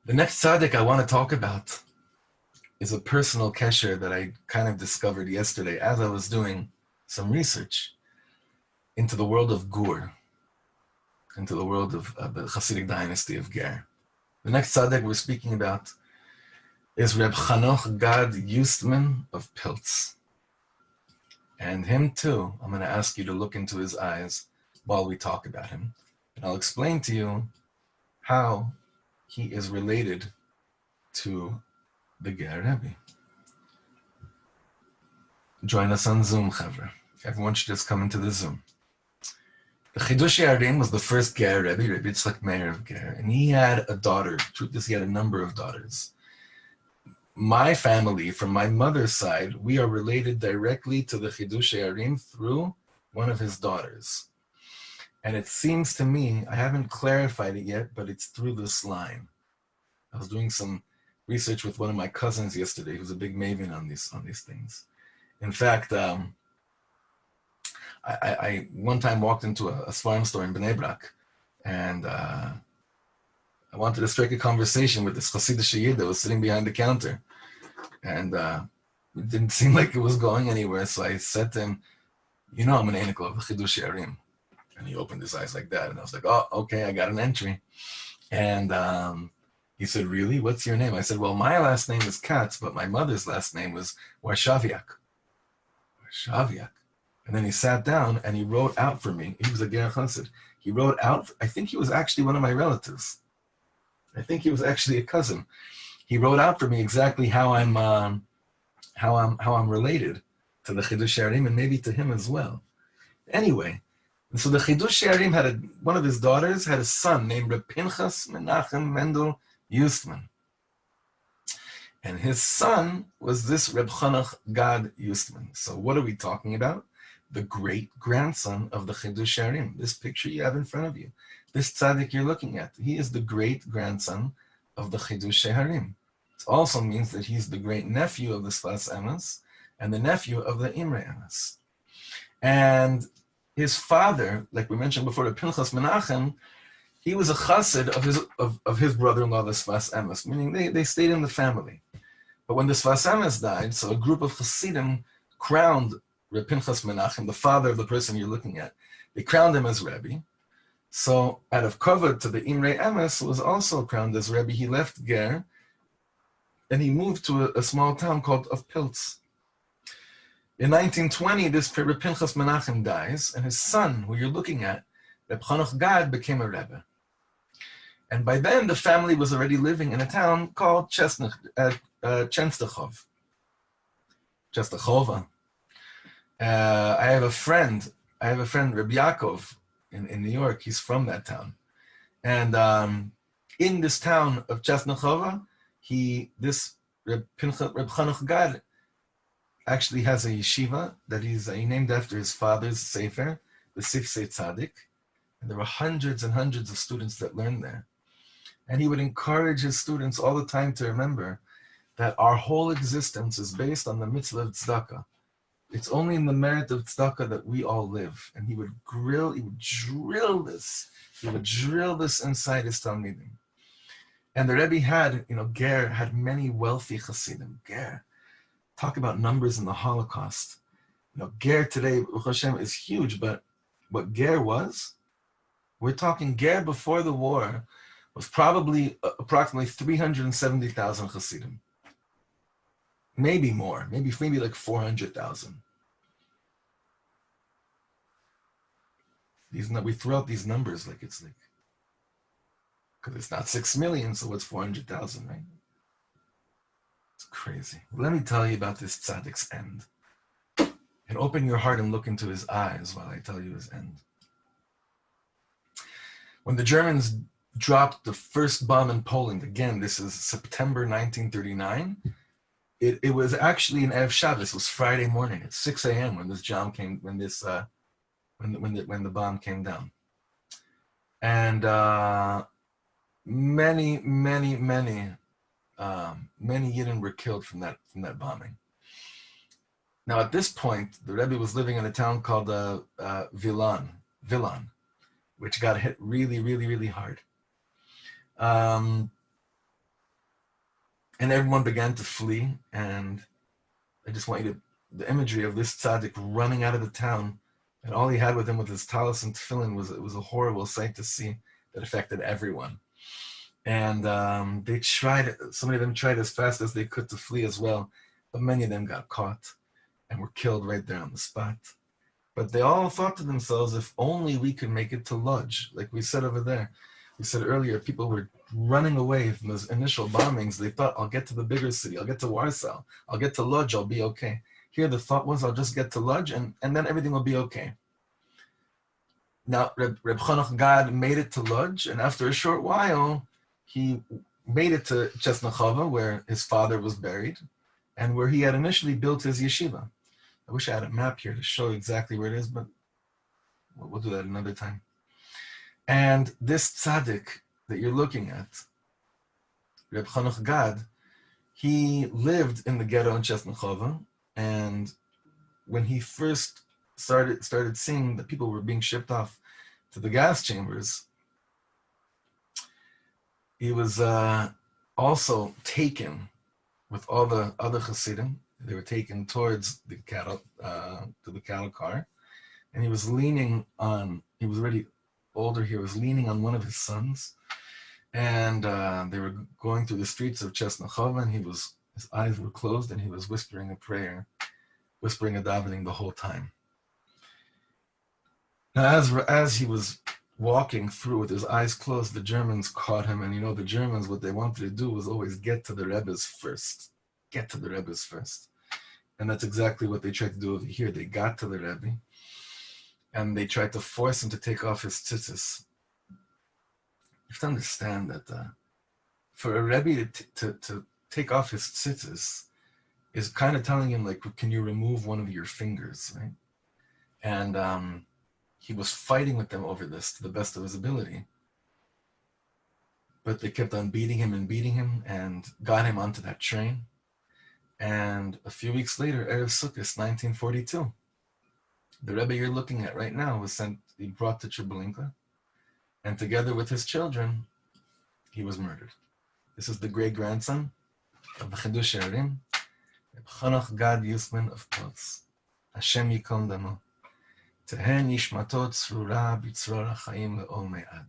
The next tzaddik I want to talk about is a personal kesher that I kind of discovered yesterday as I was doing some research into the world of Gur, into the world of the Hasidic dynasty of Ger. The next tzaddik we're speaking about is Reb Chanoch Gad Justman of Pilz. And him too, I'm going to ask you to look into his eyes while we talk about him. And I'll explain to you how he is related to the Ger Rebbe. Join us on Zoom, Chavra. Everyone should just come into the Zoom. The Chidush Yarim was the first Ger Rebbe, Rebbe Yitzchak Meir of Ger, and he had a daughter. Truth is, he had a number of daughters. My family, from my mother's side, we are related directly to the Chidush Yarim through one of his daughters. And it seems to me, I haven't clarified it yet, but it's through this line. I was doing some research with one of my cousins yesterday, who's a big maven on these things. In fact, I one time walked into a farm store in Bnei Brak, and I wanted to strike a conversation with this Hasidic Yid that was sitting behind the counter. And it didn't seem like it was going anywhere, so I said to him, "You know I'm an Einikol of the Chidush Yarim." And he opened his eyes like that, and I was like, "Oh, okay, I got an entry." And he said, "Really? What's your name?" I said, "Well, my last name is Katz, but my mother's last name was Warshaviak." Warshaviak. And then he sat down and he wrote out for me. He was a Ger Chassid. He wrote out, I think he was actually one of my relatives. I think he was actually a cousin. He wrote out for me exactly how I'm related to the Chidush Yarim and maybe to him as well. Anyway, and so the Chidush Yarim had one of his daughters had a son named Reb Pinchas Menachem Mendel Justman. And his son was this Reb Chanoch Gad Justman. So what are we talking about? The great-grandson of the Chidush Yarim. This picture you have in front of you. This tzaddik you're looking at. He is the great-grandson of the Chidush Yarim. It also means that he's the great-nephew of the Sfas Emes and the nephew of the Imre Emes. And his father, like we mentioned before, the Pinchas Menachem, he was a chassid of his brother-in-law, the Sfas Emes, meaning they stayed in the family. But when the Sfas Emes died, so a group of chassidim crowned Reb Pinchas Menachem, the father of the person you're looking at. They crowned him as Rebbe. So out of kavod to the Imre Emes was also crowned as Rebbe. He left Ger and he moved to a small town called of Pilz. In 1920, this Reb Pinchas Menachem dies, and his son, who you're looking at, Reb Chanoch Gad, became a Rebbe. And by then, the family was already living in a town called Chenstochov. Chenstochova. I have a friend, Reb Yaakov, in New York. He's from that town. And in this town of Chenstochova, this Reb Chanoch Gad actually has a yeshiva that he named after his father's sefer, the Sifsei Tzaddik. And there were hundreds and hundreds of students that learned there. And he would encourage his students all the time to remember that our whole existence is based on the mitzvah of tzedakah. It's only in the merit of tzedakah that we all live. And he would drill this inside his talmidim. And the Rebbe had, Ger had many wealthy chassidim. Ger, talk about numbers in the Holocaust. Ger today, Hashem, is huge, but what Ger was, we're talking Ger before the war, was probably approximately 370,000 chassidim. Maybe more, maybe like 400,000. We throw out these numbers because it's not 6 million, so what's 400,000, right? It's crazy. Let me tell you about this tzaddik's end. And open your heart and look into his eyes while I tell you his end. When the Germans dropped the first bomb in Poland, again, this is September 1939, it was actually an Erev Shabbos. It was Friday morning at 6 a.m. when the bomb came down. And many Yidden were killed from that bombing. Now, at this point, the Rebbe was living in a town called Villan, which got hit really, really, really hard. And everyone began to flee. And I just want you to, the imagery of this tzaddik running out of the town, and all he had with him with his talis and tefillin it was a horrible sight to see that affected everyone. And they tried, so many of them tried as fast as they could to flee as well, but many of them got caught and were killed right there on the spot. But they all thought to themselves, if only we could make it to Lodz, like we said over there. We said earlier, people were running away from those initial bombings. They thought, I'll get to the bigger city, I'll get to Warsaw, I'll get to Lodz, I'll be okay. Here the thought was, I'll just get to Lodz and then everything will be okay. Now, Reb Chanoch Gad made it to Lodz, and after a short while, he made it to Chesnachova, where his father was buried, and where he had initially built his yeshiva. I wish I had a map here to show exactly where it is, but we'll do that another time. And this tzaddik that you're looking at, Reb Chanoch Gad, he lived in the ghetto in Chesnachova, and when he first started seeing that people were being shipped off to the gas chambers, he was also taken with all the other Hasidim. They were taken towards the cattle, to the cattle car, and he was leaning on, he was already older, he was leaning on one of his sons, and they were going through the streets of Chesnachova, and his eyes were closed, and he was whispering a prayer, whispering a davening the whole time. Now, as he was walking through with his eyes closed, the Germans caught him, and you know, the Germans, what they wanted to do was always get to the Rebbes first. Get to the Rebbes first. And that's exactly what they tried to do over here. They got to the Rebbe, and they tried to force him to take off his tzitzis. You have to understand that for a Rebbe to take off his tzitzis is kind of telling him, like, can you remove one of your fingers, right? And he was fighting with them over this to the best of his ability. But they kept on beating him and got him onto that train. And a few weeks later, Erev Sukkot, 1942, the Rebbe you're looking at right now was he brought to Treblinka, and together with his children, he was murdered. This is the great-grandson of the Chidush She'arim, Chanoch Gad Justman of Katz. Hashem Yikom Damo. Tehen Yishmatot Tzrura B'Tzror HaChaim Le'ol Me'ad.